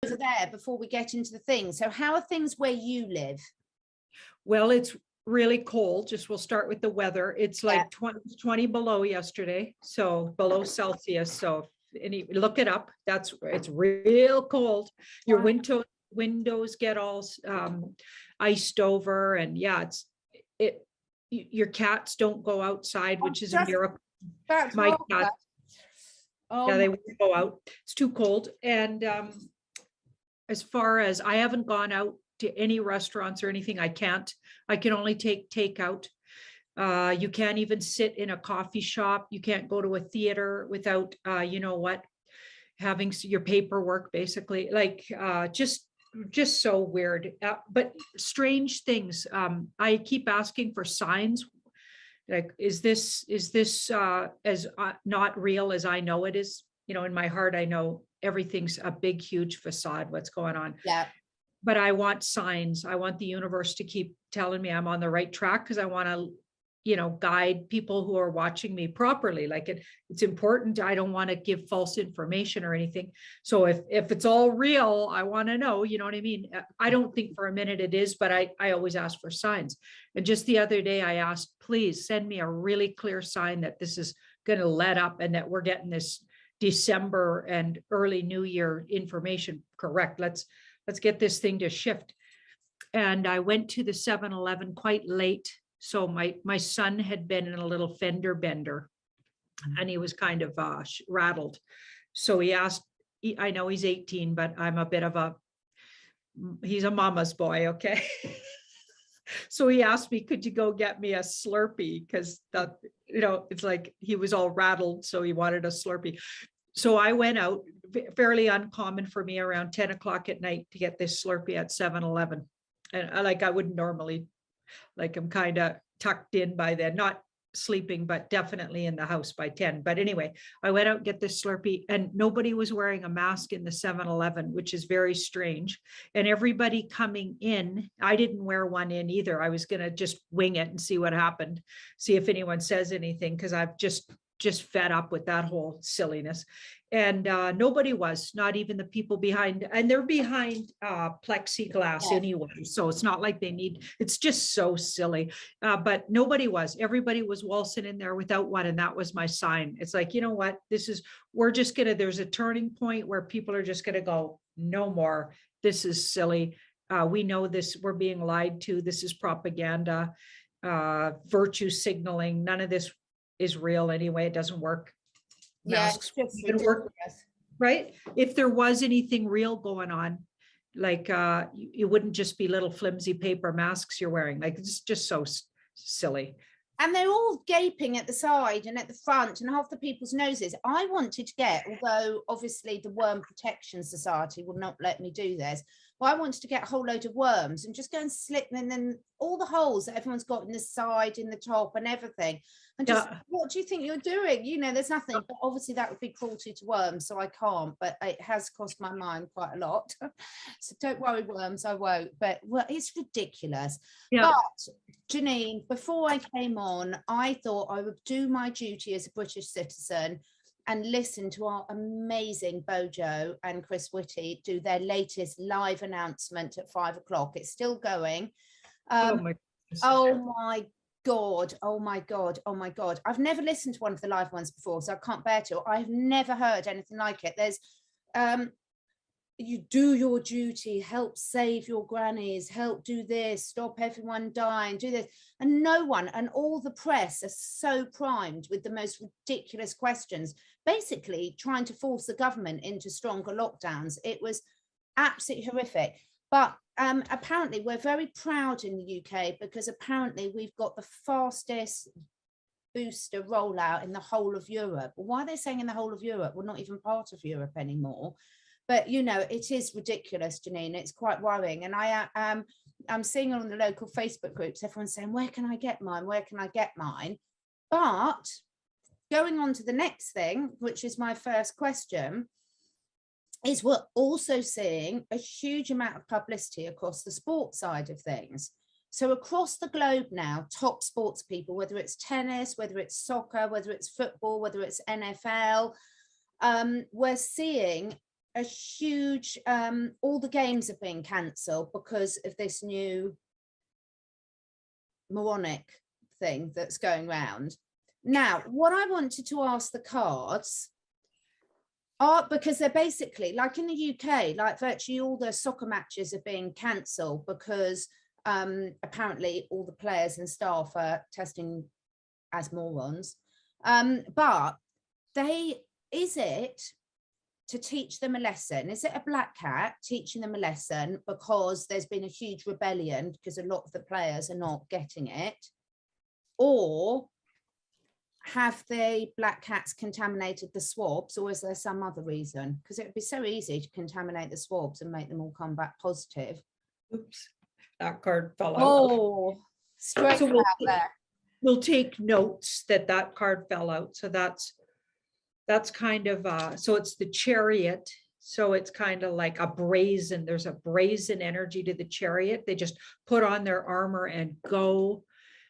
over there before we get into the thing. So how are things where you live? Well, it's really cold. We'll start with the weather. It's like 20 below yesterday, so below Celsius. So look it up. It's real cold. Your windows get all iced over, and your cats don't go outside, which is a miracle. My cats, they won't go out. It's too cold. And as far as I haven't gone out to any restaurants or anything, I can only take takeout. You can't even sit in a coffee shop. You can't go to a theater without, having your paperwork, basically, like just so weird, but strange things. I keep asking for signs. Like, is this as not real as I know it is? In my heart, I know everything's a big, huge facade, what's going on. Yeah. But I want signs. I want the universe to keep telling me I'm on the right track, because I want to, guide people who are watching me properly. Like it's important. I don't want to give false information or anything. So if it's all real, I want to know, you know what I mean? I don't think for a minute it is, but I always ask for signs. And just the other day I asked, please send me a really clear sign that this is going to let up and that we're getting this December and early New Year information correct. Let's get this thing to shift. And I went to the 7-Eleven quite late. So my son had been in a little fender bender, and he was kind of rattled. So he asked, I know he's 18, but I'm a bit of he's a mama's boy. Okay. So he asked me, could you go get me a Slurpee? Because it's like he was all rattled. So he wanted a Slurpee. So I went out, fairly uncommon for me, around 10 o'clock at night to get this Slurpee at 7-Eleven. And I wouldn't normally, I'm kind of tucked in by then, not sleeping, but definitely in the house by 10. But anyway, I went out and get this Slurpee, and nobody was wearing a mask in the 7-Eleven, which is very strange. And everybody coming in, I didn't wear one in either. I was going to just wing it and see what happened, see if anyone says anything, because I've just fed up with that whole silliness. And nobody was, not even the people behind, and they're behind plexiglass anyway. So it's not like they need, it's just so silly. But nobody was, everybody was waltzing in there without one. And that was my sign. It's like, you know what, there's a turning point where people are just going to go, no more. This is silly. We know this, we're being lied to. This is propaganda, virtue signaling. None of this is real anyway. It doesn't work. Masks wouldn't work, right? If there was anything real going on, like it wouldn't just be little flimsy paper masks you're wearing. Like, it's just so silly. And they're all gaping at the side and at the front, and half the people's noses. I wanted to get, although obviously the Worm Protection Society will not let me do this, but I wanted to get a whole load of worms and just go and slip them in all the holes that everyone's got in the side, in the top and everything. And just, what do you think you're doing? There's nothing, but obviously that would be cruelty to worms, so I can't, but it has cost my mind quite a lot. So don't worry, worms, I won't. But it's ridiculous. Yeah. But Janine, before I came on, I thought I would do my duty as a British citizen and listen to our amazing Bojo and Chris Whitty do their latest live announcement at 5 o'clock. It's still going. Oh my God. Oh my God. I've never listened to one of the live ones before, so I can't bear to. I've never heard anything like it. There's, you do your duty, help save your grannies, help do this, stop everyone dying, do this. And no one, and all the press are so primed with the most ridiculous questions, basically trying to force the government into stronger lockdowns. It was absolutely horrific. But apparently we're very proud in the UK, because apparently we've got the fastest booster rollout in the whole of Europe. Why are they saying in the whole of Europe? We're not even part of Europe anymore. But, it is ridiculous, Janine. It's quite worrying. And I'm seeing on the local Facebook groups, everyone's saying, where can I get mine? Where can I get mine? But going on to the next thing, which is my first question, is we're also seeing a huge amount of publicity across the sports side of things. So across the globe now, top sports people, whether it's tennis, whether it's soccer, whether it's football, whether it's NFL, we're seeing a huge, all the games have been cancelled because of this new moronic thing that's going round. Now, what I wanted to ask the cards are, because they're basically like in the UK, like virtually all the soccer matches are being cancelled because apparently all the players and staff are testing as morons. But is it to teach them a lesson? Is it a black cat teaching them a lesson because there's been a huge rebellion because a lot of the players are not getting it? Or have the black cats contaminated the swabs, or is there some other reason? Because it would be so easy to contaminate the swabs and make them all come back positive. Oops, that card fell out. Oh, straight So out there. we'll take notes that that card fell out. So that's kind of, so it's the Chariot. So it's kind of like a brazen, there's a brazen energy to the Chariot. They just put on their armor and go.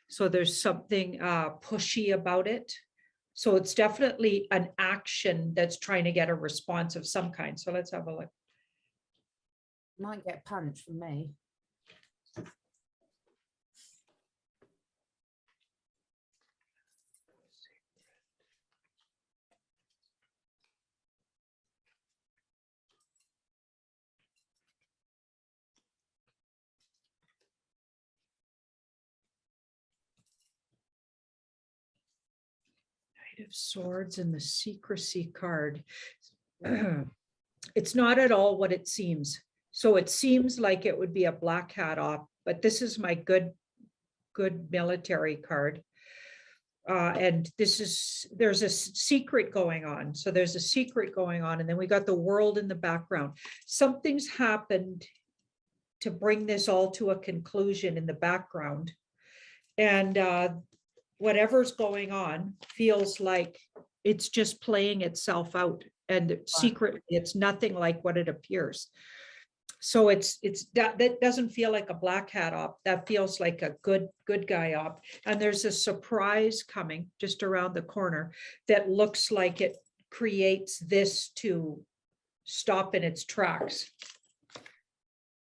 So there's something pushy about it. So it's definitely an action that's trying to get a response of some kind. So let's have a look. Might get punched from me. Of Swords and the Secrecy card. It's not at all what it seems. So it seems like it would be a black hat op, but this is my good military card. And there's a secret going on. So there's a secret going on. And then we got the world in the background. Something's happened to bring this all to a conclusion in the background. And whatever's going on feels like it's just playing itself out, and secretly it's nothing like what it appears. So that doesn't feel like a black hat op. That feels like a good guy op. And there's a surprise coming just around the corner that looks like it creates this to stop in its tracks.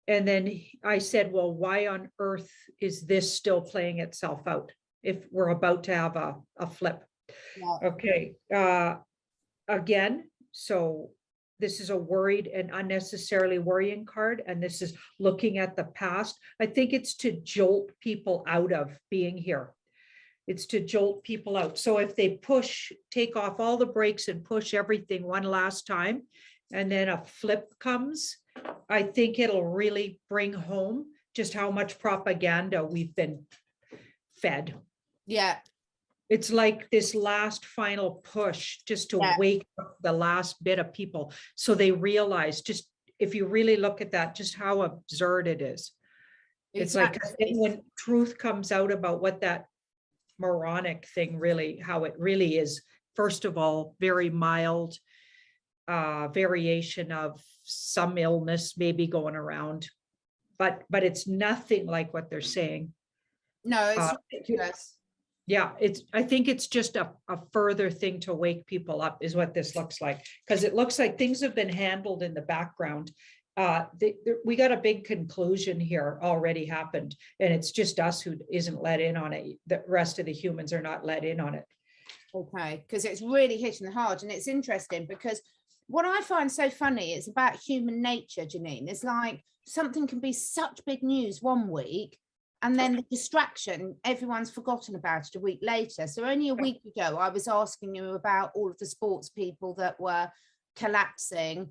And then I said, well, why on earth is this still playing itself out if we're about to have a flip? Yeah. Okay. Again, so this is a worried and unnecessarily worrying card. And this is looking at the past. I think it's to jolt people out of being here. It's to jolt people out. So if they take off all the brakes and push everything one last time, and then a flip comes, I think it'll really bring home just how much propaganda we've been fed. Yeah. It's like this last final push just to wake up the last bit of people. So they realize, just if you really look at that, just how absurd it is. It's like when truth comes out about what that moronic thing really, how it really is. First of all, very mild variation of some illness maybe going around, but it's nothing like what they're saying. No, it's ridiculous. Yeah, I think it's just a further thing to wake people up is what this looks like, because it looks like things have been handled in the background. We got a big conclusion here already happened, and it's just us who isn't let in on it. The rest of the humans are not let in on it. Okay, because it's really hitting hard, and it's interesting because what I find so funny is about human nature, Janine. It's like something can be such big news one week, and then the distraction, everyone's forgotten about it a week later. So only a week ago, I was asking you about all of the sports people that were collapsing,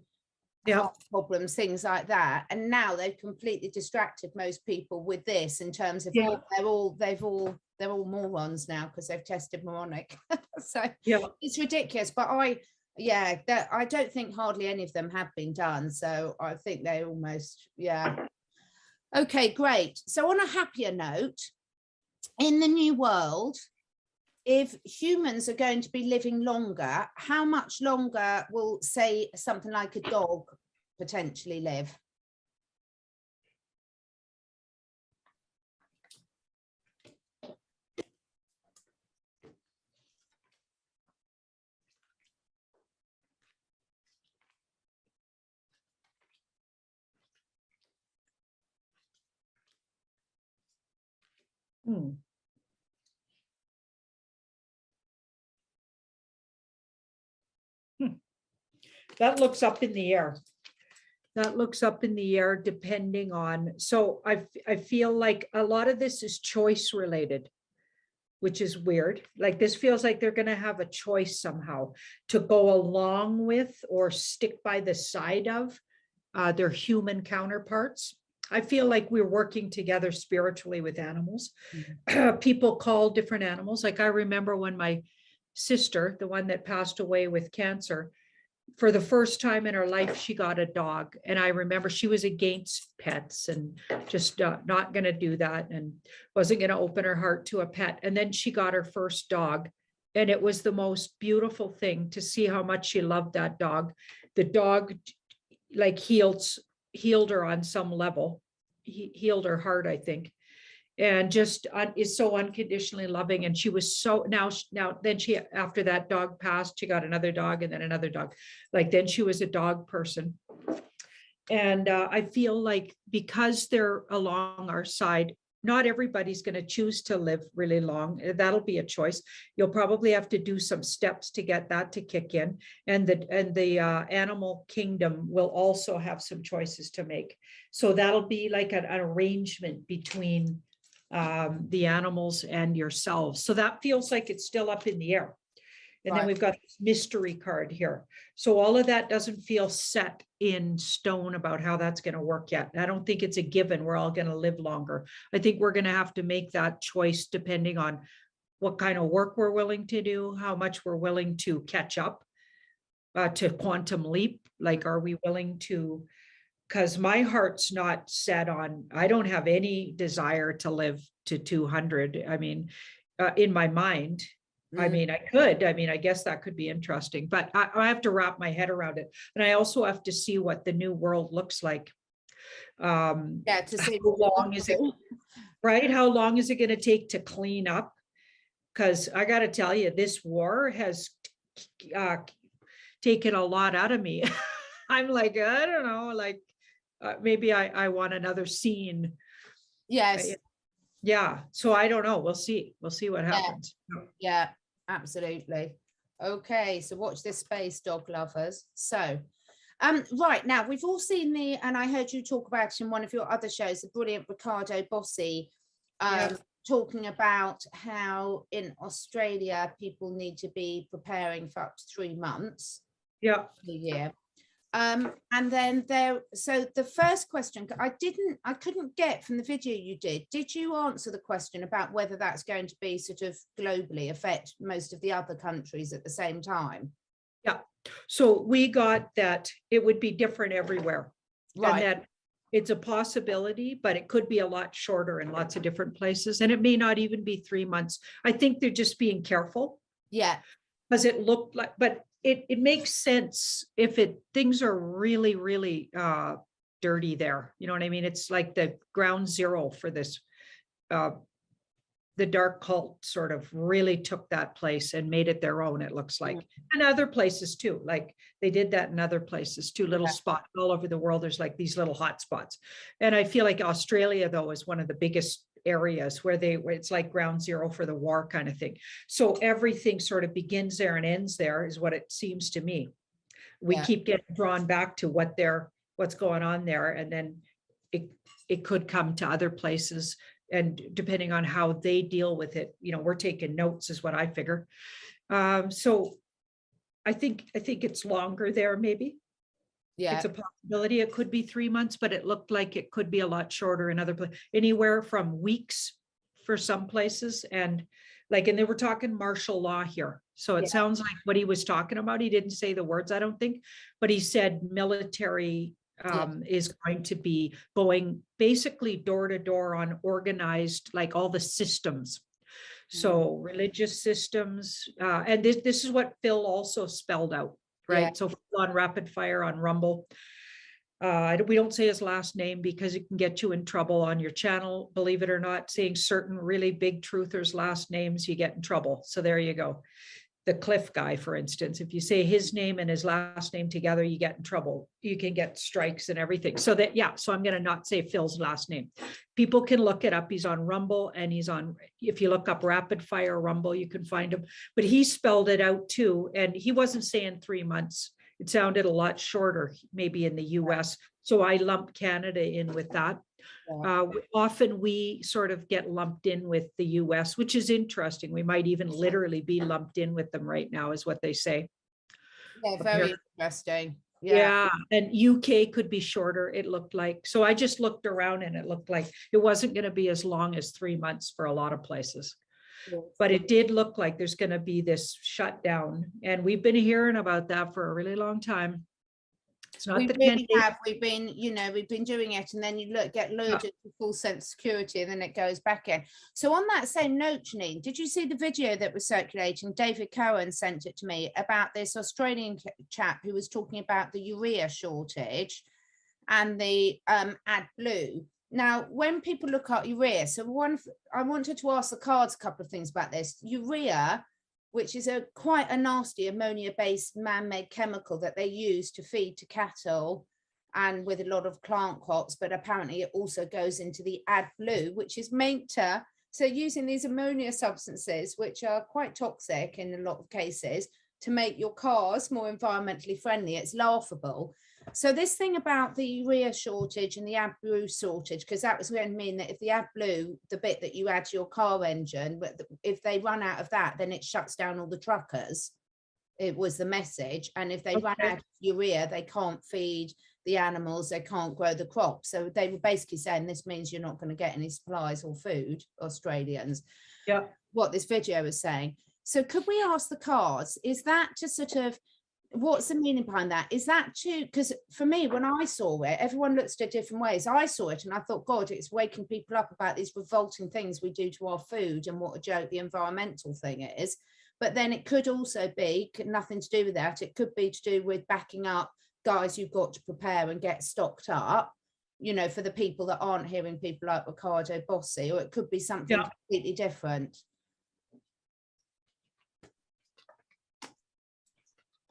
heart problems, things like that. And now they've completely distracted most people with this in terms of they're all morons now because they've tested moronic. So it's ridiculous. But I don't think hardly any of them have been done. So I think they almost, Okay, great. So on a happier note, in the new world, if humans are going to be living longer, how much longer will, say, something like a dog potentially live? Hmm. That looks up in the air. That looks up in the air depending on, so I feel like a lot of this is choice related, which is weird. Like this feels like they're going to have a choice somehow to go along with or stick by the side of their human counterparts. I feel like we're working together spiritually with animals. People call different animals. Like I remember when my sister, the one that passed away with cancer, for the first time in her life, she got a dog. And I remember she was against pets and just not going to do that and wasn't going to open her heart to a pet. And then she got her first dog. And it was the most beautiful thing to see how much she loved that dog. The dog like healed her on some level. He healed her heart, I think. And just is so unconditionally loving. And she was so now then she, after that dog passed, she got another dog and then another dog. Like then she was a dog person. And I feel like because they're along our side, not everybody's going to choose to live really long. That'll be a choice. You'll probably have to do some steps to get that to kick in. And the animal kingdom will also have some choices to make. So that'll be like an arrangement between the animals and yourselves. So that feels like it's still up in the air. And then we've got this mystery card here. So all of that doesn't feel set in stone about how that's going to work yet. I don't think it's a given. We're all going to live longer. I think we're going to have to make that choice depending on what kind of work we're willing to do, how much we're willing to catch up to quantum leap. Like, are we willing to, because my heart's not set on, I don't have any desire to live to 200. I mean, in my mind, I mean, I guess that could be interesting, but I have to wrap my head around it. And I also have to see what the new world looks like. Yeah, to see how long is it, right? How long is it going to take to clean up? Because I got to tell you, this war has taken a lot out of me. I'm like, I don't know, like maybe I want another scene. Yes. Yeah. So I don't know. We'll see. We'll see what happens. Yeah, absolutely. Okay. So watch this space, dog lovers. So, right now we've all seen and I heard you talk about it in one of your other shows, the brilliant Ricardo Bossi, talking about how in Australia, people need to be preparing for up to 3 months. Yeah. A year. And then so the first question I couldn't get from the video you did you answer the question about whether that's going to be sort of globally affect most of the other countries at the same time? Yeah. So we got that it would be different everywhere. Right. And that it's a possibility, but it could be a lot shorter in lots of different places. And it may not even be 3 months. I think they're just being careful. Yeah. Because it looked like, but it makes sense if things are really, really dirty there. You know what I mean? It's like the ground zero for this. The dark cult sort of really took that place and made it their own, it looks like. And other places too. Like they did that in other places too, little spots all over the world. There's like these little hot spots. And I feel like Australia though is one of the biggest areas where it's like ground zero for the war kind of thing. So everything sort of begins there and ends there is what it seems to me. We keep getting drawn back to what's going on there. And then it could come to other places. And depending on how they deal with it, you know, we're taking notes is what I figure. So I think it's longer there, maybe. Yeah, it's a possibility. It could be 3 months, but it looked like it could be a lot shorter in other places, anywhere from weeks for some places. And they were talking martial law here. So it sounds like what he was talking about. He didn't say the words, I don't think, but he said military is going to be going basically door to door on organized, like all the systems. So religious systems, and this is what Phil also spelled out, right? So on rapid fire on Rumble. We don't say his last name because it can get you in trouble on your channel. Believe it or not, saying certain really big truthers' last names, you get in trouble. So there you go. the Cliff guy, for instance, if you say his name and his last name together, you get in trouble. You can get strikes and everything. So that, yeah, so I'm going to not say Phil's last name. People can look it up. He's on Rumble, and he's on, if you look up Rapid Fire Rumble, you can find him, but he spelled it out too. And he wasn't saying 3 months. It sounded a lot shorter, maybe in the US. So I lumped Canada in with that. Often we sort of get lumped in with the US, which is interesting. We might even literally be lumped in with them right now, is what they say. Yeah, very interesting. Yeah, and UK could be shorter, it looked like. So I just looked around and it looked like it wasn't going to be as long as 3 months for a lot of places. But it did look like there's going to be this shutdown. And we've been hearing about that for a really long time. It's not we the really have. We've been, you know, we've been doing it, and then you get lured into full sense of security, and then it goes back in. So on that same note, Janine, did you see the video that was circulating? David Cohen sent it to me about this Australian chap who was talking about the urea shortage and the AdBlue. Now, when people look at urea, so I wanted to ask the cards a couple of things about this. Urea, which is quite a nasty ammonia-based man-made chemical that they use to feed to cattle and with a lot of plant crops, but apparently it also goes into the AdBlue, which is meant to, so using these ammonia substances, which are quite toxic in a lot of cases, to make your cars more environmentally friendly. It's laughable. So this thing about the urea shortage and the AdBlue shortage, because that was going to mean that if the AdBlue, the bit that you add to your car engine, but if they run out of that, then it shuts down all the truckers. It was the message. And if they run out of urea, they can't feed the animals, they can't grow the crops. So they were basically saying this means you're not going to get any supplies or food, Australians. Yeah. What this video is saying. So could we ask the cards, is that to sort of, what's the meaning behind that? Is that to, because for me, when I saw it, everyone looks at it different ways. I saw it and I thought, God, it's waking people up about these revolting things we do to our food and what a joke the environmental thing is. But then it could also be nothing to do with that. It could be to do with backing up guys you've got to prepare and get stocked up, you know, for the people that aren't hearing people like Ricardo Bossi, or it could be something completely different.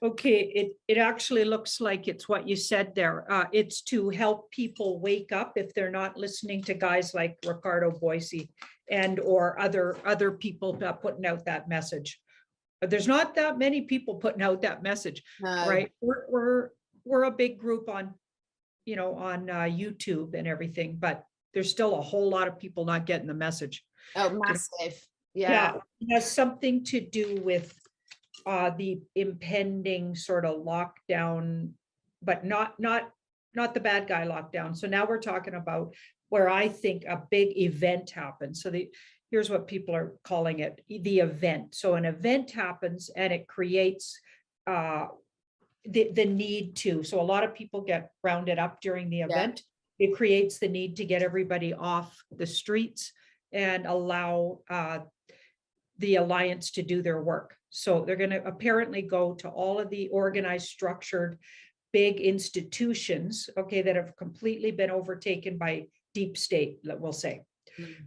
Okay, it actually looks like it's what you said there. It's to help people wake up if they're not listening to guys like Ricardo Bossi and or other people putting out that message. But there's not that many people putting out that message, right? We're a big group on, you know, on YouTube and everything, but there's still a whole lot of people not getting the message. Oh, massive. Yeah, it has something to do with the impending sort of lockdown, but not the bad guy lockdown. So now we're talking about where I think a big event happens. So here's what people are calling it, the event. So an event happens and it creates the need to. So a lot of people get rounded up during the event. It creates the need to get everybody off the streets and allow the alliance to do their work. So they're going to apparently go to all of the organized, structured, big institutions, okay, that have completely been overtaken by deep state, we'll say.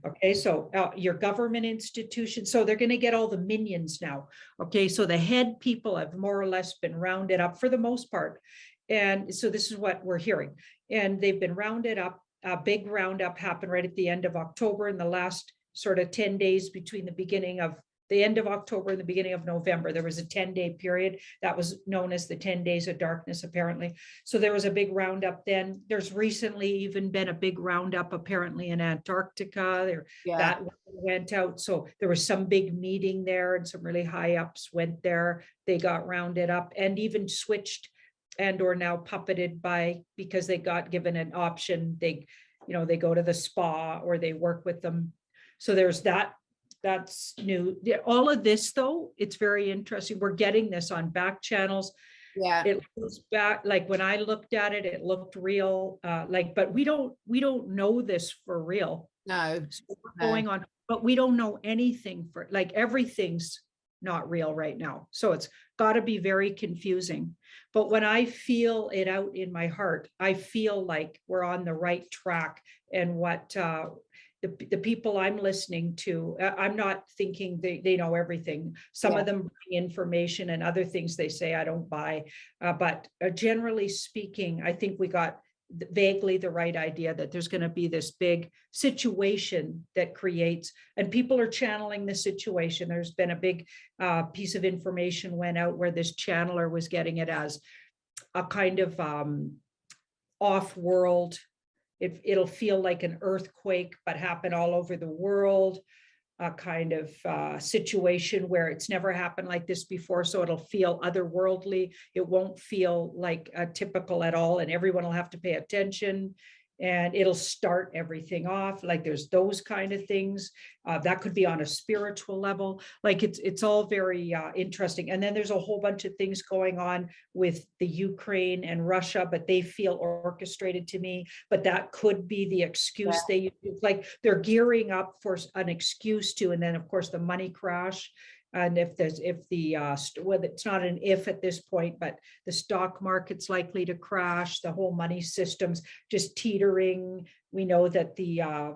Okay, so your government institutions, so they're going to get all the minions now. Okay, so the head people have more or less been rounded up for the most part. And so this is what we're hearing. And they've been rounded up. A big roundup happened right at the end of October, in the last sort of 10 days between the end of October and the beginning of November. There was a 10-day period that was known as the 10 days of darkness, apparently. So there was a big roundup then. There's recently even been a big roundup apparently in Antarctica. That went out. So there was some big meeting there and some really high ups went there. They got rounded up and even switched and or now puppeted because they got given an option. They go to the spa or they work with them. So there's that. That's new. All of this, though, it's very interesting. We're getting this on back channels. Yeah, it looks back, like when I looked at it, it looked real. But we don't know this for real. No, so going on, but we don't know anything for, like, everything's not real right now. So it's got to be very confusing. But when I feel it out in my heart, I feel like we're on the right track. And what the people I'm listening to, I'm not thinking they know everything. Some of them bring information, and other things they say I don't buy. But generally speaking, I think we got vaguely the right idea that there's going to be this big situation that creates, and people are channeling the situation. There's been a big piece of information went out where this channeler was getting it as a kind of off-world. It'll feel like an earthquake, but happen all over the world, a kind of situation where it's never happened like this before. So it'll feel otherworldly. It won't feel like typical at all. And everyone will have to pay attention, and it'll start everything off. Like there's those kind of things that could be on a spiritual level. Like it's all very interesting. And then there's a whole bunch of things going on with the Ukraine and Russia, but they feel orchestrated to me. But that could be the excuse they use. Like they're gearing up for an excuse to, and then of course the money crash. And well, it's not an if at this point, but the stock market's likely to crash, the whole money system's just teetering. We know that the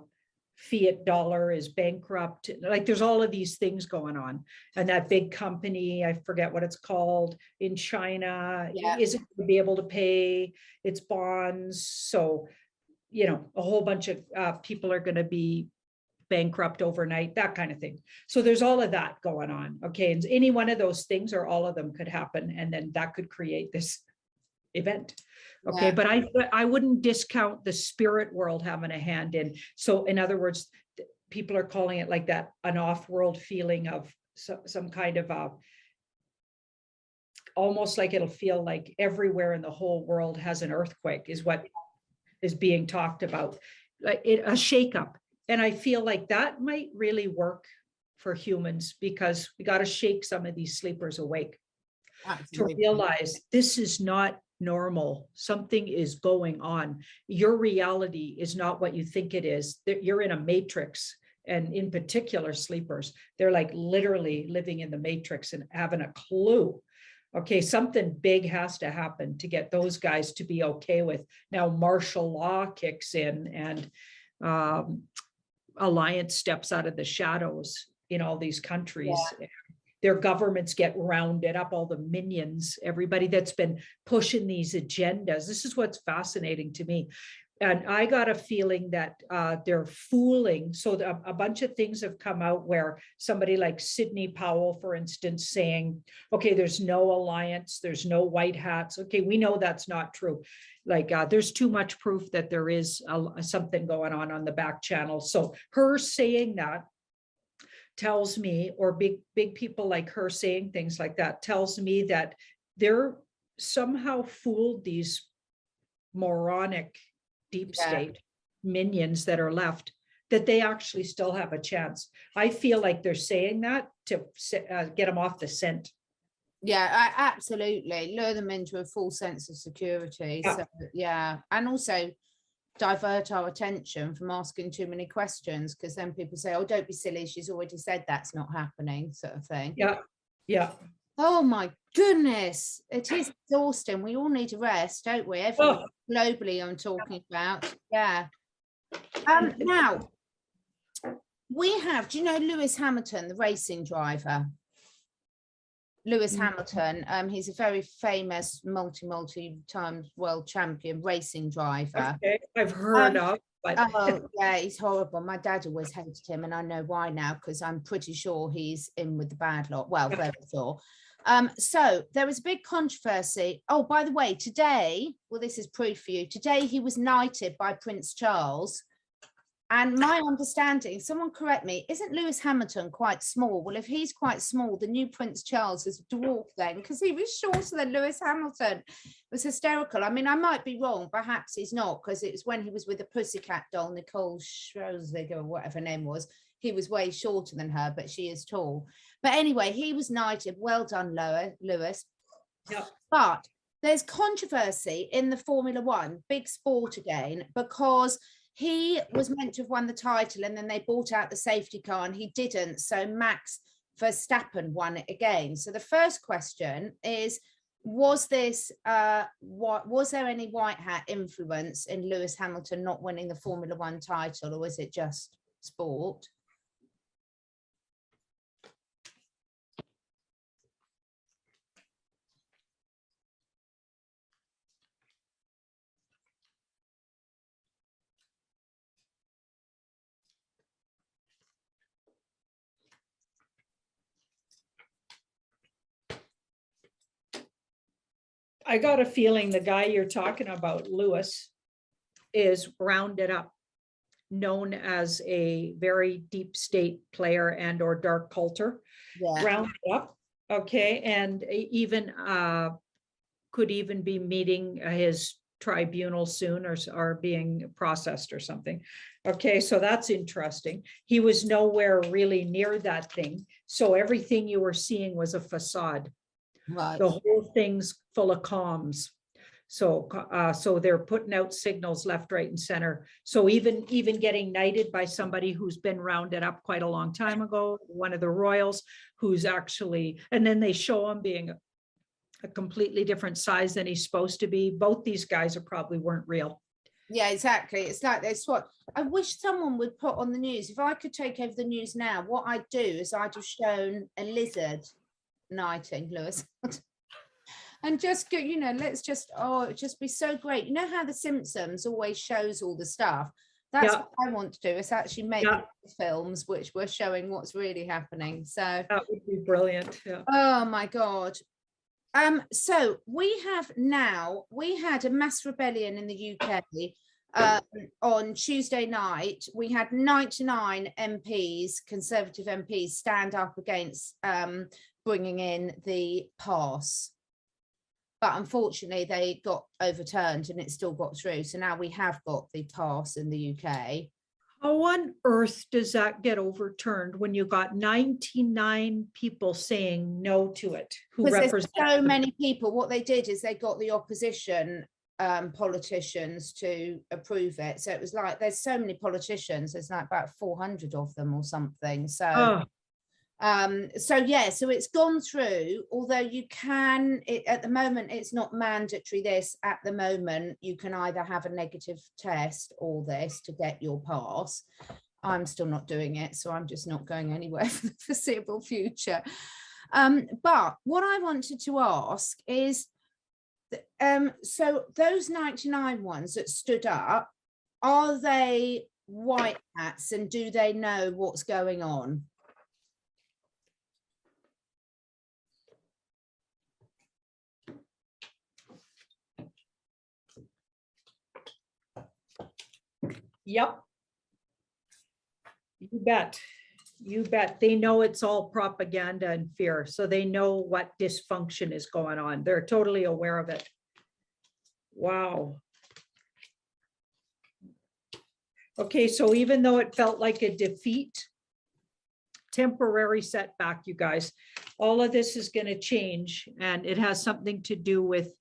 fiat dollar is bankrupt. Like there's all of these things going on. And that big company, I forget what it's called, in China, isn't going to be able to pay its bonds. So, you know, a whole bunch of people are going to be bankrupt overnight, that kind of thing. So there's all of that going on. Okay. And any one of those things or all of them could happen. And then that could create this event. Okay. But I wouldn't discount the spirit world having a hand in. So in other words, people are calling it like that, an off-world feeling of some kind of almost like it'll feel like everywhere in the whole world has an earthquake is what is being talked about. Like a shakeup. And I feel like that might really work for humans, because we got to shake some of these sleepers awake. Absolutely. To realize this is not normal. Something is going on. Your reality is not what you think it is. You're in a matrix. And in particular, sleepers, they're like literally living in the matrix and having a clue. Okay, something big has to happen to get those guys to be okay with. Now martial law kicks in, and alliance steps out of the shadows in all these countries. Their governments get rounded up, all the minions, everybody that's been pushing these agendas. This is what's fascinating to me. And I got a feeling that they're fooling. So a bunch of things have come out where somebody like Sidney Powell, for instance, saying, okay, there's no alliance, there's no white hats. Okay, we know that's not true. Like there's too much proof that there is something going on the back channel. So her saying that tells me, or big people like her saying things like that tells me that they're somehow fooled these moronic deep state minions that are left, that they actually still have a chance. I feel like they're saying that to get them off the scent. Yeah, absolutely. Lure them into a full sense of security. So, and also divert our attention from asking too many questions, because then people say, oh, don't be silly, she's already said that's not happening, sort of thing. Oh my goodness, it is exhausting. We all need a rest, don't we? Everyone globally I'm talking about. Now we have, do you know Lewis Hamilton, the racing driver? Lewis Hamilton, he's a very famous multi-time world champion racing driver. Okay, I've heard of. But... oh yeah, he's horrible. My dad always hated him, and I know why now, because I'm pretty sure he's in with the bad lot. Well, very sure. So there was a big controversy. Oh, by the way, today, well, this is proof for you. Today he was knighted by Prince Charles. And my understanding, someone correct me, isn't Lewis Hamilton quite small? Well, if he's quite small, the new Prince Charles is a dwarf then, because he was shorter than Lewis Hamilton. It was hysterical. I mean, I might be wrong. Perhaps he's not, because it was when he was with the pussycat doll, 𝐂𝐧𝐤𝐿 or whatever her name was. He was way shorter than her, but she is tall. But anyway, he was knighted. Well done, Lewis. Yeah. But there's controversy in the Formula One, big sport again, because he was meant to have won the title, and then they bought out the safety car and he didn't. So Max Verstappen won it again. So the first question is, was this was there any white hat influence in Lewis Hamilton not winning the Formula One title, or was it just sport. I got a feeling the guy you're talking about, Lewis, is rounded up, known as a very deep state player and or dark culture. Yeah. Rounded up, okay, and even could even be meeting his tribunal soon, or being processed or something. Okay, so that's interesting. He was nowhere really near that thing, so everything you were seeing was a facade. Right. The whole thing's full of comms. So so they're putting out signals left, right, and center. So even getting knighted by somebody who's been rounded up quite a long time ago, one of the royals, who's actually, and then they show him being a completely different size than he's supposed to be. Both these guys probably weren't real. Yeah, exactly. It's like this. What I wish someone would put on the news. If I could take over the news now, what I'd do is I'd have shown a lizard knighting Lewis. And just go, you know, let's just, oh, it'd just be so great. You know how The Simpsons always shows all the stuff? That's what I want to do, is actually make films which were showing what's really happening. So that would be brilliant. Yeah. Oh my God. So we had a mass rebellion in the UK on Tuesday night. We had 99 MPs, Conservative MPs, stand up against bringing in the pass. But unfortunately, they got overturned and it still got through. So now we have got the pass in the UK. How on earth does that get overturned when you got 99 people saying no to it? Who represent so many people? What they did is they got the opposition politicians to approve it. So it was like, there's so many politicians. There's like about 400 of them or something. So so it's gone through, although you can, at the moment, it's not mandatory this. At the moment, you can either have a negative test or this to get your pass. I'm still not doing it, so I'm just not going anywhere for the foreseeable future. But what I wanted to ask is, so those 99 ones that stood up, are they white hats, and do they know what's going on? Yep. You bet. You bet. They know it's all propaganda and fear. So they know what dysfunction is going on. They're totally aware of it. Wow. Okay, so even though it felt like a defeat, temporary setback, you guys, all of this is going to change, and it has something to do with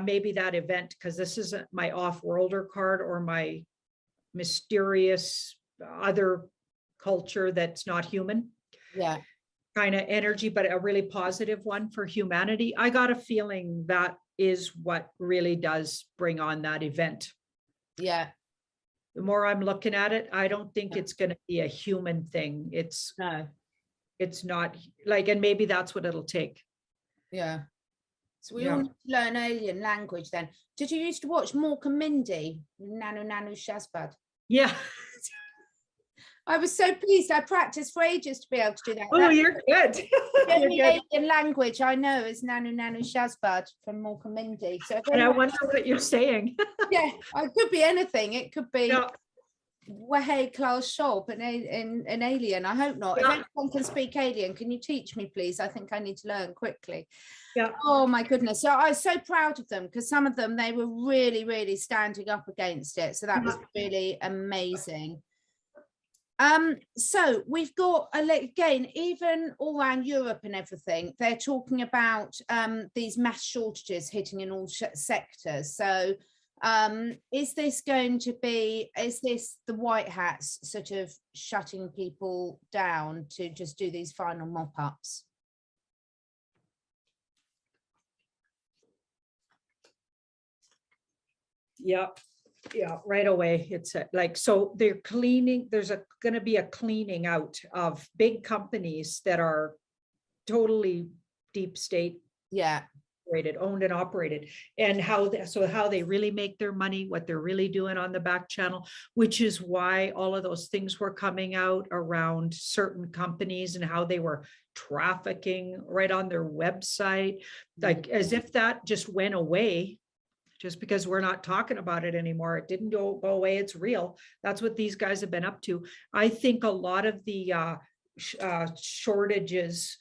maybe that event, because this isn't my off-worlder card or my mysterious other culture that's not human kind of energy, but a really positive one for humanity. I got a feeling that is what really does bring on that event. Yeah. The more I'm looking at it, I don't think it's going to be a human thing. It's not like, and maybe that's what it'll take. Yeah. So we all need to learn alien language then. Did you used to watch Mork and Mindy? Nanu Shazbad? Yeah. I was so pleased. I practiced for ages to be able to do that. Oh, you're good. The only alien language I know is Nanu Shazbad from Mork and Mindy. So and I wonder what you're saying. Yeah, it could be anything. It could be 𝐒𝐲𝐻𝐸 an alien. I hope not. If anyone can speak alien, can you teach me, please? I think I need to learn quickly. Yeah. Oh my goodness. So I was so proud of them, because some of them, they were really, really standing up against it. So that was really amazing. So we've got, again, even all around Europe and everything, they're talking about these mass shortages hitting in all sectors. So is this the white hats sort of shutting people down to just do these final mop-ups? Yep. Yeah, right away. It's like, so they're cleaning, there's going to be a cleaning out of big companies that are totally deep state Yeah. owned and operated, and how they really make their money, what they're really doing on the back channel, which is why all of those things were coming out around certain companies and how they were trafficking right on their website, like as if that just went away just because we're not talking about it anymore. It didn't go away. It's real. That's what these guys have been up to. I think a lot of the shortages,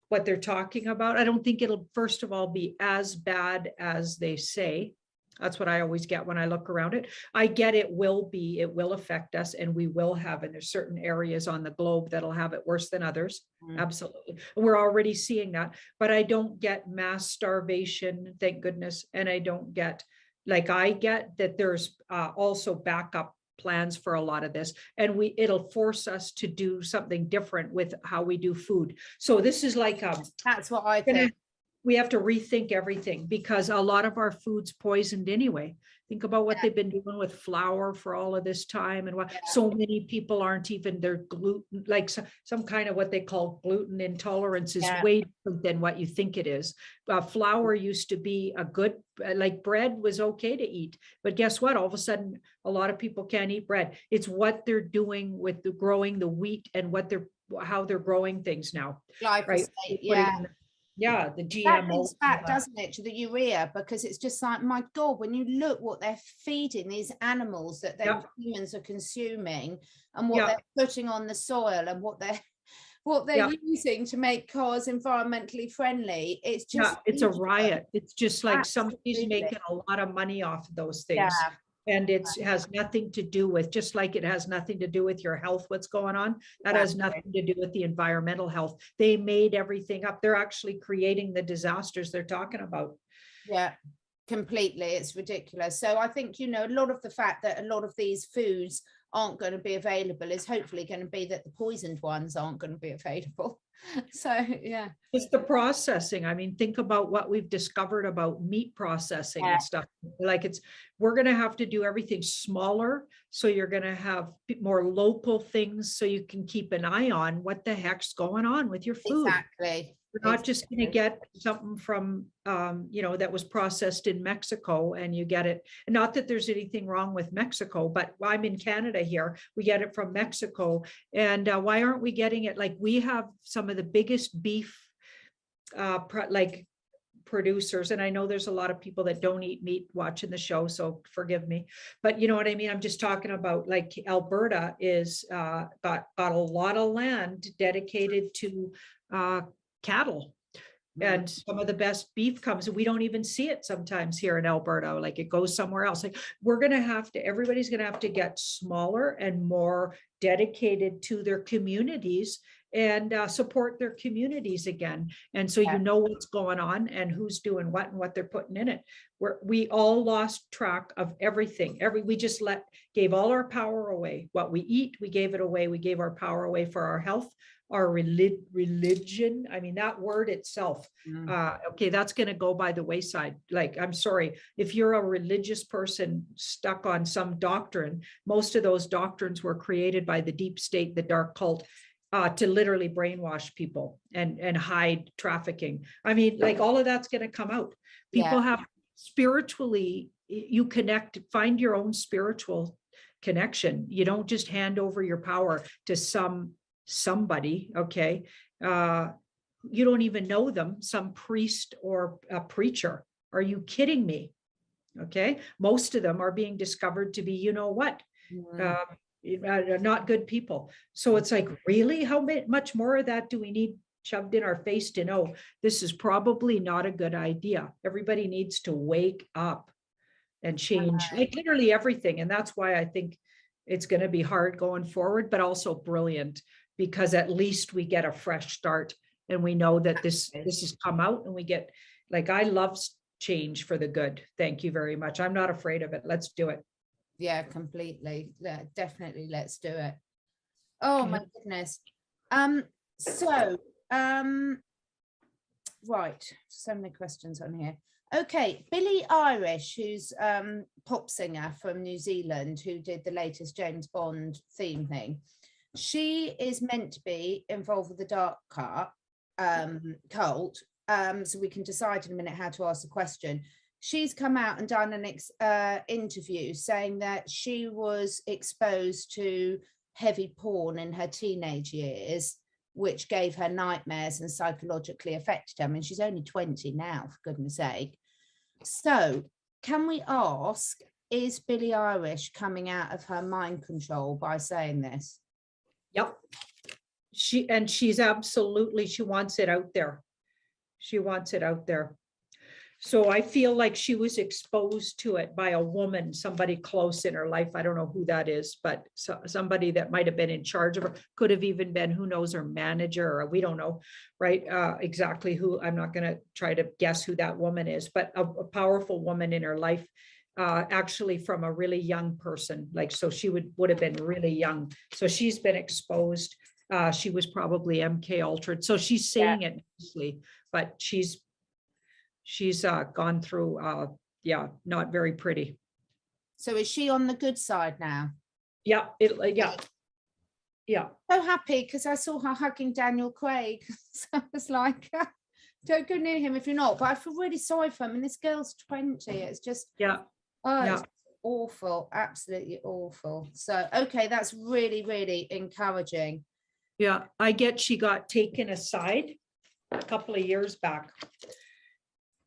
what they're talking about, I don't think it'll, first of all, be as bad as they say. That's what I always get when I look around it. I get it will affect us, and we will have, and there's certain areas on the globe that'll have it worse than others. Absolutely. We're already seeing that, but I don't get mass starvation, thank goodness. And I don't get, like, I get that there's also backup plans for a lot of this, and it'll force us to do something different with how we do food. So this is like, that's what I think. We have to rethink everything, because a lot of our food's poisoned anyway. Think about what they've been doing with flour for all of this time, and what so many people aren't even, they're gluten, like some kind of what they call gluten intolerance is way different than what you think it is. Flour used to be a good, like bread was okay to eat, but guess what? All of a sudden, a lot of people can't eat bread. It's what they're doing with the growing the wheat and how they're growing things now. Right? Yeah, the GMO. That links back, doesn't it, to the urea, because it's just like, my God, when you look what they're feeding these animals that their humans are consuming, and what they're putting on the soil, and what they're using to make cars environmentally friendly, it's just it's a riot. It's just like somebody's making a lot of money off of those things. And it has nothing to do with, just like it has nothing to do with your health, what's going on, that has nothing to do with the environmental health. They made everything up. They're actually creating the disasters they're talking about. Yeah, completely. It's ridiculous. So I think, a lot of the fact that a lot of these foods aren't going to be available is hopefully going to be that the poisoned ones aren't going to be available. So yeah, it's the processing. I mean, think about what we've discovered about meat processing and stuff. Like, we're going to have to do everything smaller, so you're going to have more local things, so you can keep an eye on what the heck's going on with your food. Exactly. You're not just going to get something from, that was processed in Mexico, and you get it. Not that there's anything wrong with Mexico, but I'm in Canada here. We get it from Mexico. And why aren't we getting it? Like, we have some of the biggest beef, producers. And I know there's a lot of people that don't eat meat watching the show, so forgive me, but you know what I mean? I'm just talking about, like, Alberta is got a lot of land dedicated to cattle, and some of the best beef comes, and we don't even see it sometimes here in Alberta. Like, it goes somewhere else. Like, everybody's gonna have to get smaller and more dedicated to their communities, and support their communities again. And so you know what's going on, and who's doing what, and what they're putting in it. We all lost track of everything. We just gave all our power away. What we eat, we gave it away. We gave our power away for our health, our religion. I mean, that word itself, okay, that's going to go by the wayside. Like, I'm sorry, if you're a religious person stuck on some doctrine, most of those doctrines were created by the deep state, the dark cult, to literally brainwash people and hide trafficking. I mean, like, all of that's going to come out. People have spiritually, you connect, find your own spiritual connection. You don't just hand over your power to somebody, okay? You don't even know them, some priest or a preacher. Are you kidding me? Okay, most of them are being discovered to be, you know what, not good people. So it's like, really, how much more of that do we need shoved in our face to know this is probably not a good idea? Everybody needs to wake up and change, like, literally everything. And that's why I think it's going to be hard going forward, but also brilliant, because at least we get a fresh start, and we know that this has come out, and we get, like, I love change for the good. Thank you very much. I'm not afraid of it. Let's do it. Yeah, completely. Yeah, definitely. Let's do it. Oh my goodness. Right. So many questions on here. Okay, Billie Eilish, who's pop singer from New Zealand, who did the latest James Bond theme thing. She is meant to be involved with the dark cult. So we can decide in a minute how to ask the question. She's come out and done an interview saying that she was exposed to heavy porn in her teenage years, which gave her nightmares and psychologically affected her. I mean, she's only 20 now, for goodness sake. So can we ask, is Billie Eilish coming out of her mind control by saying this? Yep. She's absolutely, she wants it out there. She wants it out there. So I feel like she was exposed to it by a woman, somebody close in her life. I don't know who that is, but somebody that might have been in charge of her, could have even been, who knows, her manager, or we don't know, right? Exactly who. I'm not going to try to guess who that woman is, but a powerful woman in her life, actually from a really young person. Like, so she would have been really young. So she's been exposed. She was probably MK Ultra. So she's saying it nicely, but she's gone through, not very pretty. So is she on the good side now? Yeah, yeah. So happy because I saw her hugging Daniel Craig. So I was like, don't go near him if you're not. But I feel really sorry for him. And this girl's 20. It's just, it's awful, absolutely awful. So, okay, that's really, really encouraging. Yeah, I get she got taken aside a couple of years back.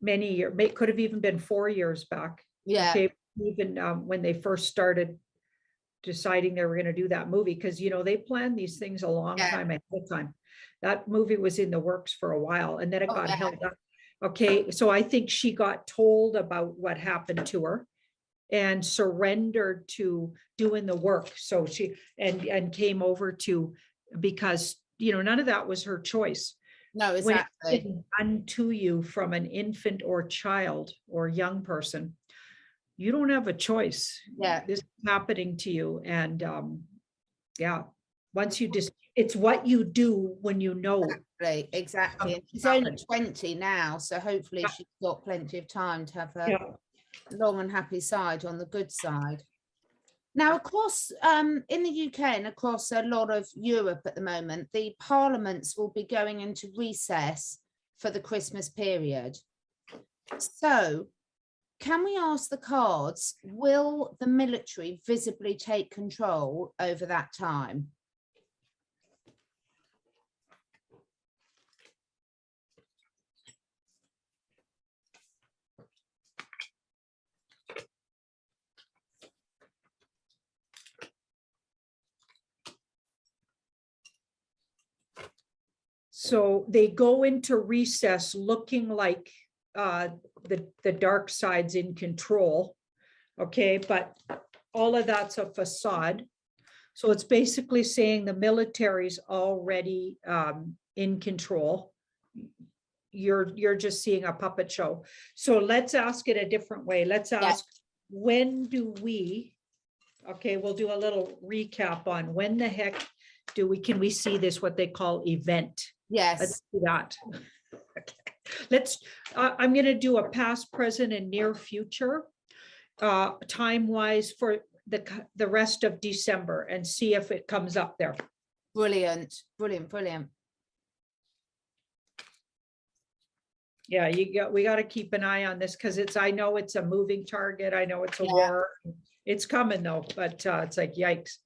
Many years, could have even been 4 years back. Yeah. Okay, even when they first started deciding they were going to do that movie, because they planned these things a long time ahead of time. That movie was in the works for a while, and then it got held up. Okay, so I think she got told about what happened to her and surrendered to doing the work. So she and came over to, because none of that was her choice. No, exactly. When it's done to you from an infant or child or young person, you don't have a choice. Yeah, this is happening to you, and once you it's what you do when you know. Exactly. And she's only 20 now, so hopefully she's got plenty of time to have a long and happy side on the good side. Now, across in the UK and across a lot of Europe at the moment, the parliaments will be going into recess for the Christmas period. So can we ask the cards, will the military visibly take control over that time? So they go into recess looking like the dark side's in control. Okay, but all of that's a facade. So it's basically saying the military's already in control. You're just seeing a puppet show. So let's ask it a different way. Let's ask, when do we, okay, we'll do a little recap on when the heck can we see this, what they call event? Yes. Let's do that. Okay. I'm going to do a past, present, and near future time-wise for the rest of December, and see if it comes up there. Brilliant, brilliant, brilliant. Yeah, we got to keep an eye on this, because I know it's a moving target. I know it's a war. It's coming though, but it's like, yikes.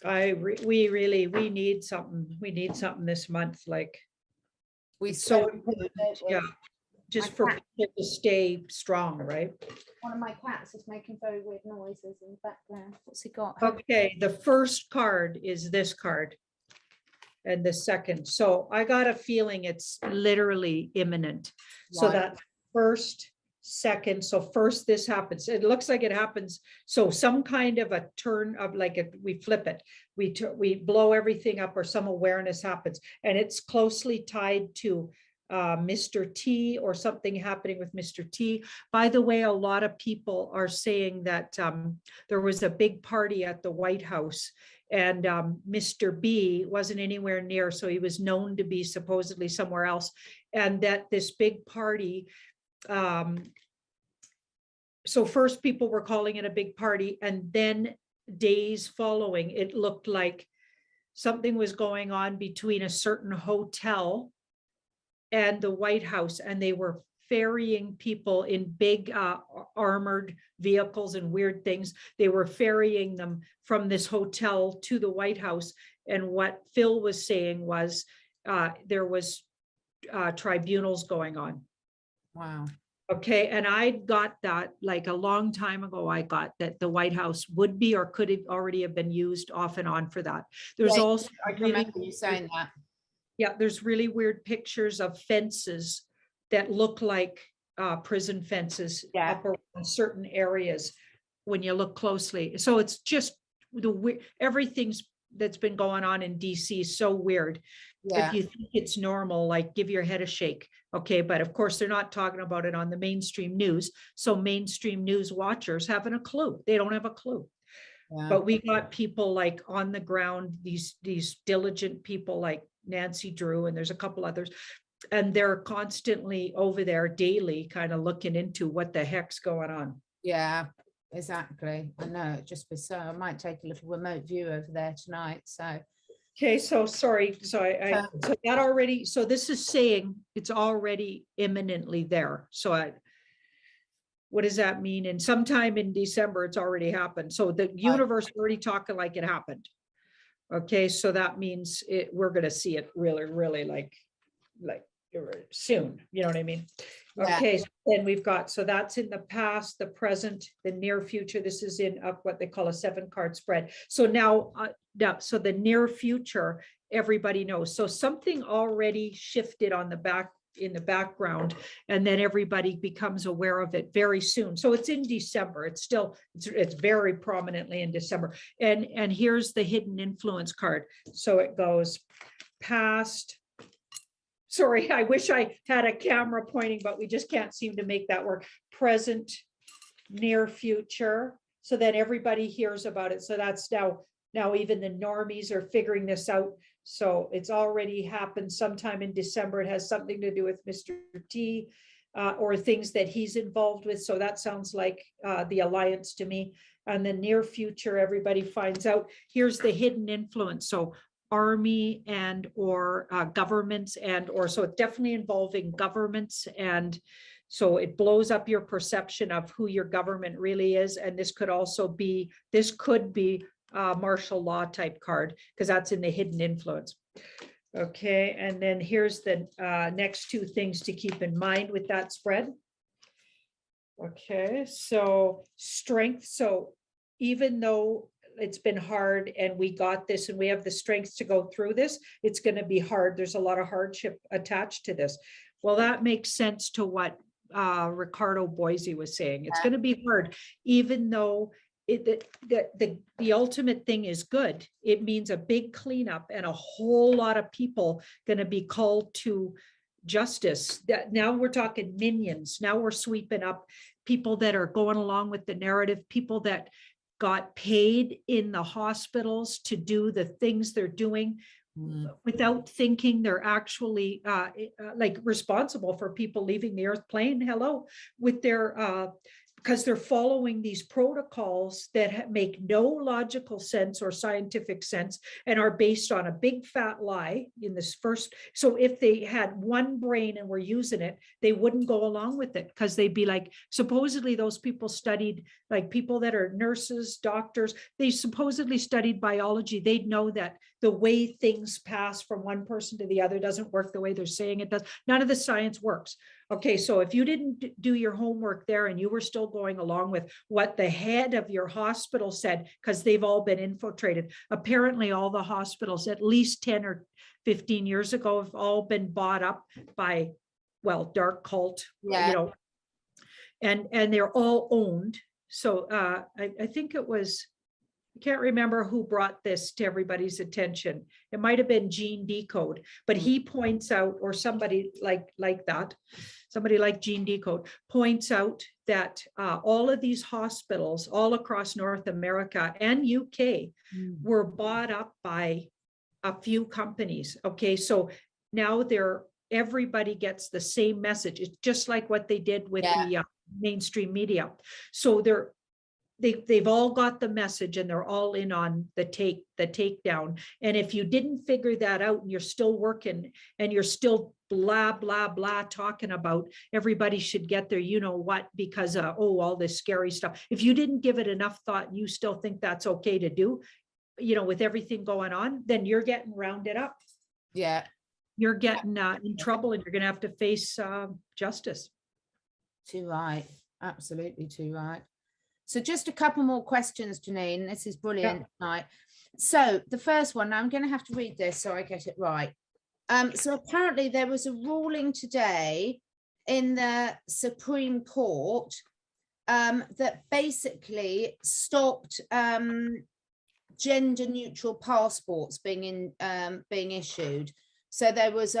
We need something. We need something this month. Like, it's so important. Yeah, just for people to stay strong, right? One of my cats is making very weird noises in the background. What's he got? Okay, the first card is this card, and the second. So I got a feeling it's literally imminent. Right. So that first, second, so first this happens. It looks like it happens. So some kind of a turn of we flip it. We blow everything up, or some awareness happens, and it's closely tied to Mr. T, or something happening with Mr. T. By the way, a lot of people are saying that there was a big party at the White House, and Mr. B wasn't anywhere near, so he was known to be supposedly somewhere else, and that this big party So first people were calling it a big party, and then days following, it looked like something was going on between a certain hotel and the White House, and they were ferrying people in big armored vehicles and weird things. They were ferrying them from this hotel to the White House. And what Phil was saying was there was tribunals going on. Wow. Okay, and I got that like a long time ago. I got that the White House would be or could have already have been used off and on for that. There's also I can remember you saying that. Yeah, there's really weird pictures of fences that look like prison fences up around certain areas when you look closely. So it's just everything's that's been going on in DC is so weird. If you think it's normal, like give your head a shake. Okay, but of course they're not talking about it on the mainstream news. So mainstream news watchers haven't a clue. They don't have a clue. But we got people like on the ground, these diligent people like Nancy Drew, and there's a couple others, and they're constantly over there daily kind of looking into what the heck's going on. Yeah, exactly. I know, it just was so I might take a little remote view over there tonight. So okay, so sorry, so so that already, so this is saying it's already imminently there. So what does that mean? And sometime in December, it's already happened. So the universe already talking like it happened. Okay, so that means we're going to see it really, really like soon. You know what I mean? Okay, so then we've got, so that's in the past, the present, the near future. This is in what they call a 7-card spread. So now, so the near future, everybody knows. So something already shifted on the back in the background, and then everybody becomes aware of it very soon. So it's in December. It's still, it's very prominently in December. And here's the hidden influence card. So it goes past. Sorry, I wish I had a camera pointing, but we just can't seem to make that work. Present, near future. So then everybody hears about it. So that's now even the normies are figuring this out. So it's already happened sometime in December. It has something to do with Mr. T or things that he's involved with. So that sounds like the alliance to me. And the near future, everybody finds out. Here's the hidden influence. So army and or governments and or, so it's definitely involving governments. And so it blows up your perception of who your government really is. And this could also be, this could be martial law type card, because that's in the hidden influence. Okay, and then here's the next two things to keep in mind with that spread. Okay, so strength. So even though it's been hard and we got this and we have the strength to go through this, it's going to be hard. There's a lot of hardship attached to this. Well, that makes sense to what Ricardo Boise was saying. It's going to be hard, even though the ultimate thing is good. It means a big cleanup and a whole lot of people going to be called to justice. That now we're talking minions. Now we're sweeping up people that are going along with the narrative, people that got paid in the hospitals to do the things they're doing without thinking they're actually like responsible for people leaving the earth plane. Hello, with their because they're following these protocols that make no logical sense or scientific sense and are based on a big fat lie in this first. So if they had one brain and were using it, they wouldn't go along with it, because they'd be like, supposedly those people studied, like people that are nurses, doctors, they supposedly studied biology. They'd know that the way things pass from one person to the other doesn't work the way they're saying it does. None of the science works. Okay, so if you didn't do your homework there and you were still going along with what the head of your hospital said, because they've all been infiltrated. Apparently all the hospitals at least 10 or 15 years ago have all been bought up by, well, dark cult, you know, and they're all owned. So I think it was, I can't remember who brought this to everybody's attention. It might have been Gene Decode, but he points out, or somebody like that, somebody like Gene Decode points out that all of these hospitals all across North America and UK were bought up by a few companies. Okay, so now they're everybody gets the same message. It's just like what they did with Yeah. the mainstream media. So they've all got the message, and they're all in on the takedown. And if you didn't figure that out, and you're still working, and you're still blah blah blah talking about everybody should get their you know what because all this scary stuff, if you didn't give it enough thought, you still think that's okay to do, you know, with everything going on, then you're getting rounded up. Yeah. You're getting in trouble, and you're going to have to face justice. Too right. Absolutely too right. So just a couple more questions, Janine. This is brilliant tonight. So the first one, I'm going to have to read this so I get it right. So apparently there was a ruling today in the Supreme Court that basically stopped gender neutral passports being issued. So there was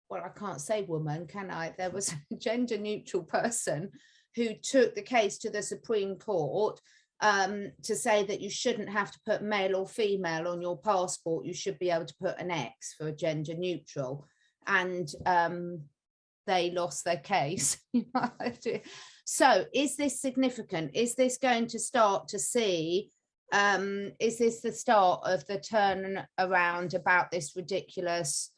well, I can't say woman, can I? There was a gender neutral person who took the case to the Supreme Court to say that you shouldn't have to put male or female on your passport. You should be able to put an X for gender neutral. And they lost their case. So is this significant? Is this going to start to see, is this the start of the turn around about this ridiculous,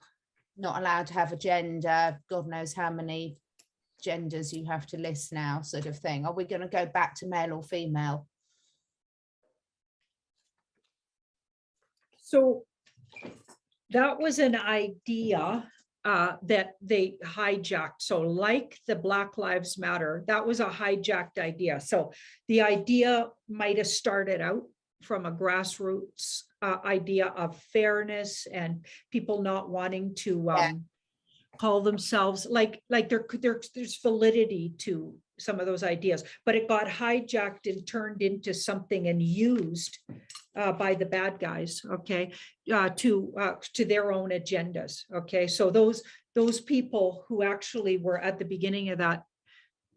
not allowed to have a gender, God knows how many genders you have to list now sort of thing? Are we going to go back to male or female? So that was an idea that they hijacked. So like the Black Lives Matter, that was a hijacked idea. So the idea might have started out from a grassroots idea of fairness and people not wanting to call themselves like there's validity to some of those ideas, but it got hijacked and turned into something and used by the bad guys, okay, to their own agendas, okay. So those people who actually were at the beginning of that,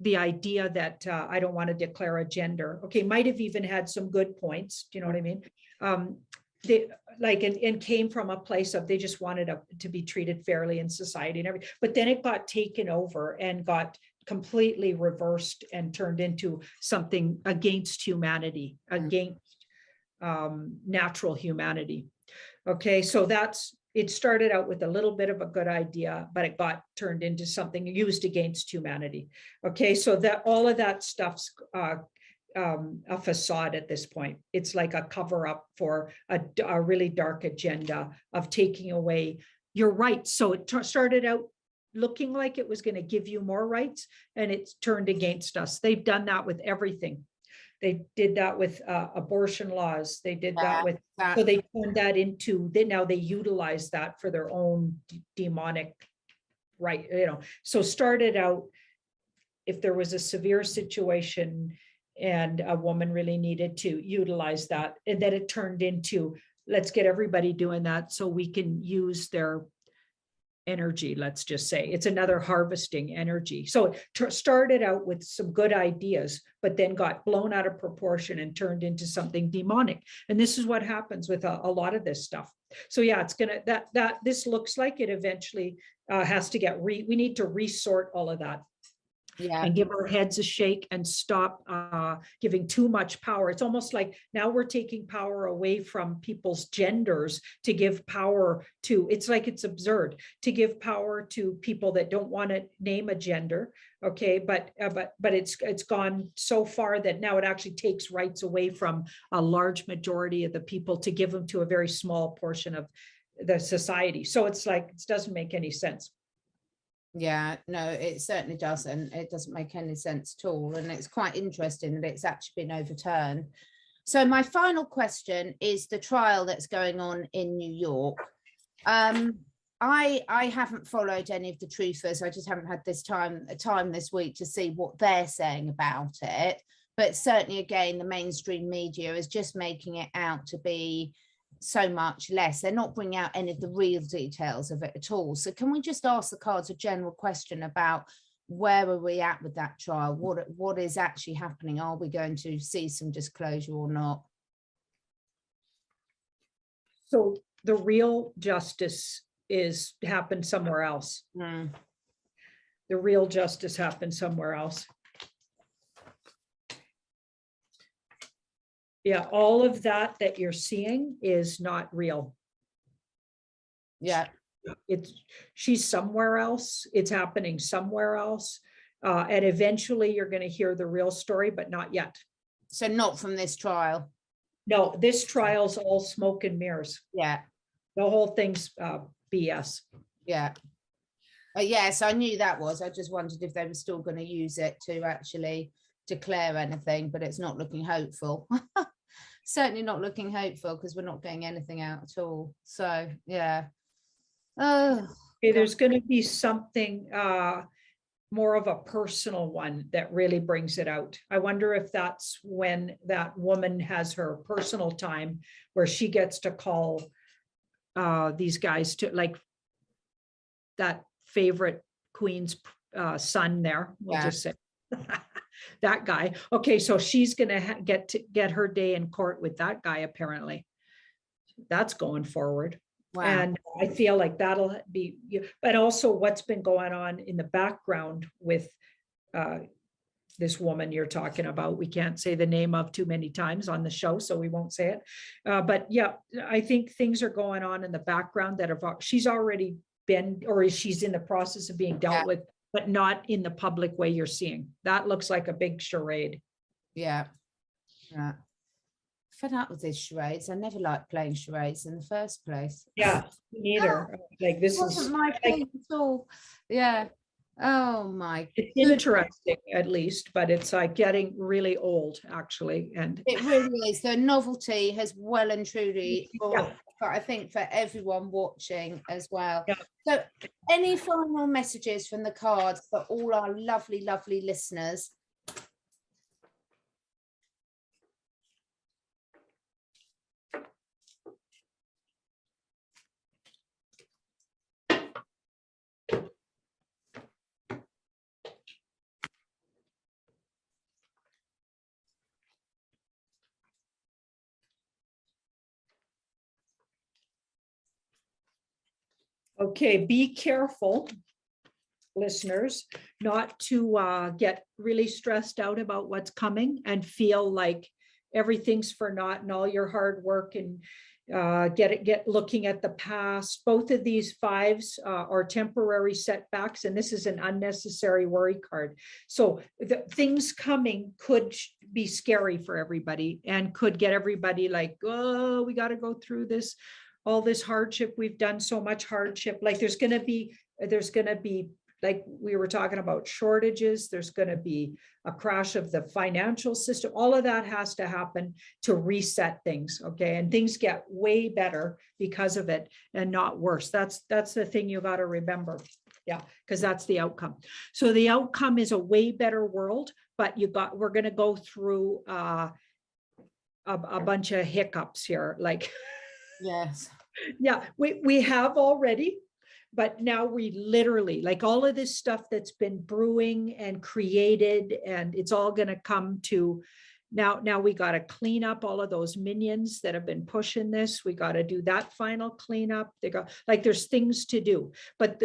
the idea that I don't want to declare a gender, okay, might have even had some good points, do you know what I mean? They like and came from a place of they just wanted to be treated fairly in society and everything, but then it got taken over and got completely reversed and turned into something against humanity, against natural humanity. Okay, so it started out with a little bit of a good idea, but it got turned into something used against humanity. Okay, so that all of that stuff's a facade at this point. It's like a cover up for a really dark agenda of taking away your rights. So it started out looking like it was going to give you more rights, and it's turned against us. They've done that with everything. They did that with abortion laws. They did that with, so they turned that into, now they utilize that for their own demonic right, you know. So started out, if there was a severe situation and a woman really needed to utilize that, and then it turned into, let's get everybody doing that so we can use their energy. Let's just say it's another harvesting energy. So it started out with some good ideas, but then got blown out of proportion and turned into something demonic. And this is what happens with a lot of this stuff. So yeah, it's gonna, this looks like it eventually has to get we need to resort all of that. Yeah. And give our heads a shake and stop giving too much power. It's almost like now we're taking power away from people's genders to give power to, it's like it's absurd to give power to people that don't want to name a gender. Okay, but it's gone so far that now it actually takes rights away from a large majority of the people to give them to a very small portion of the society. So it's like, it doesn't make any sense. Yeah, no, it certainly doesn't. It doesn't make any sense at all. And it's quite interesting that it's actually been overturned. So my final question is the trial that's going on in New York. I haven't followed any of the truthers. I just haven't had this time this week to see what they're saying about it. But certainly, again, the mainstream media is just making it out to be so much less. They're not bringing out any of the real details of it at all. So can we just ask the cards a general question about where are we at with that trial? What is actually happening? Are we going to see some disclosure or not? So the real justice is happened somewhere else. Mm. The real justice happened somewhere else. Yeah, all of that you're seeing is not real. Yeah. She's somewhere else. It's happening somewhere else. And eventually you're going to hear the real story, but not yet. So not from this trial. No, this trial's all smoke and mirrors. Yeah. The whole thing's BS. Yeah. Yes, I knew that was. I just wondered if they were still going to use it to actually declare anything, but it's not looking hopeful. Certainly not looking hopeful, because we're not getting anything out at all. So yeah. Oh, okay, there's going to be something more of a personal one that really brings it out. I wonder if that's when that woman has her personal time where she gets to call these guys to, like, that favorite queen's son there, we'll just say that guy. Okay, so she's gonna get her day in court with that guy, apparently. That's going forward. wow. And I feel like that'll be, but also what's been going on in the background with this woman you're talking about. We can't say the name of too many times on the show, so we won't say it. But yeah, I think things are going on in the background that have, she's already been, or she's in the process of being dealt with, but not in the public way you're seeing. That looks like a big charade. Yeah. Yeah. Fed up with these charades. I never liked playing charades in the first place. Yeah, neither. Like, this wasn't is my thing at all. Yeah. Oh my. It's interesting, at least, but it's like getting really old, actually. And it really is. The novelty has well and truly, but I think for everyone watching as well. Yeah. So any final messages from the cards for all our lovely, lovely listeners? okay, be careful, listeners, not to get really stressed out about what's coming and feel like everything's for naught and all your hard work, and get looking at the past. Both of these fives are temporary setbacks, and this is an unnecessary worry card. So the things coming could be scary for everybody and could get everybody like, oh, we got to go through this, all this hardship. We've done so much hardship. Like there's going to be, like we were talking about, shortages. There's going to be a crash of the financial system. All of that has to happen to reset things. Okay. And things get way better because of it and not worse. That's the thing you got to remember. Yeah. Because that's the outcome. So the outcome is a way better world, but we're going to go through a bunch of hiccups here. Like, yes. Yeah, we have already. But now we literally, like, all of this stuff that's been brewing and created, and it's all going to come to now we got to clean up all of those minions that have been pushing this. We got to do that final cleanup. There's things to do. But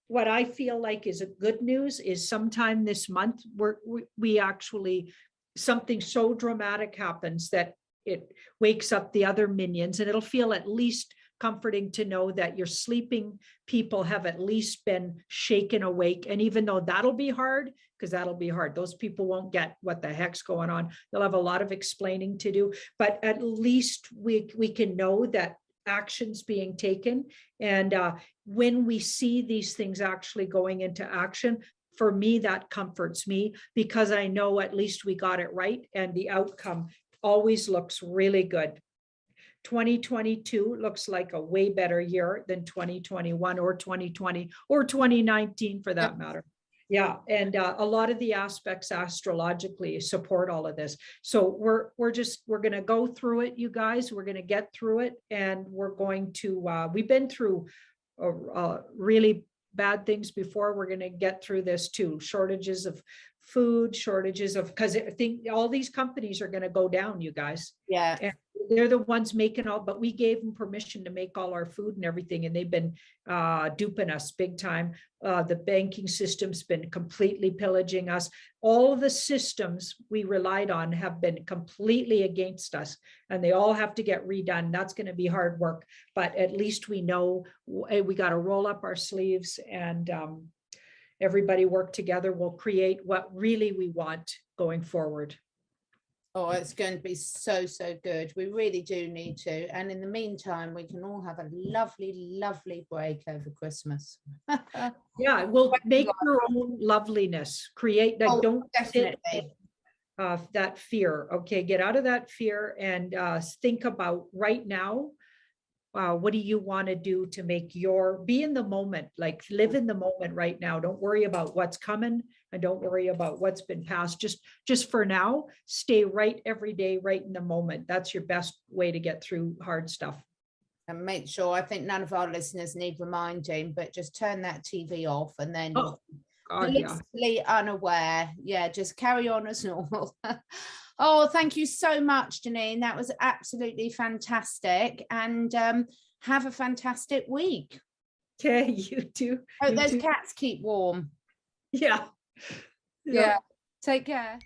what I feel like is a good news is sometime this month, we actually, something so dramatic happens that it wakes up the other minions, and it'll feel at least comforting to know that your sleeping people have at least been shaken awake. And even though that'll be hard, because that'll be hard, those people won't get what the heck's going on. They'll have a lot of explaining to do, but at least we can know that action's being taken. And when we see these things actually going into action, for me, that comforts me, because I know at least we got it right, and the outcome always looks really good. 2022 looks like a way better year than 2021 or 2020 or 2019 for that matter. Yeah, and a lot of the aspects astrologically support all of this. So we're going to go through it, you guys. We're going to get through it, and we're going to, we've been through really bad things before. We're going to get through this too. Shortages of food, shortages of, because I think all these companies are going to go down, you guys. Yeah. And they're the ones making all, but we gave them permission to make all our food and everything, and they've been duping us big time. The banking system's been completely pillaging us. All the systems we relied on have been completely against us, and they all have to get redone. That's going to be hard work, but at least we know we got to roll up our sleeves and everybody work together. We'll create what really we want going forward. Oh, it's going to be so, so good. We really do need to. And in the meantime, we can all have a lovely, lovely break over Christmas. Yeah, well, make your own loveliness. Create that. Oh, don't definitely. That fear. Okay, get out of that fear and think about right now. What do you want to do to make be in the moment, like live in the moment right now. Don't worry about what's coming and don't worry about what's been past. Just for now, stay right every day, right in the moment. That's your best way to get through hard stuff. And make sure, I think none of our listeners need reminding, but just turn that TV off and then blissfully unaware. Yeah, just carry on as normal. Oh, thank you so much, Janine. That was absolutely fantastic. And have a fantastic week. Okay, you too. Hope those cats keep warm. Yeah. Yeah. Take care.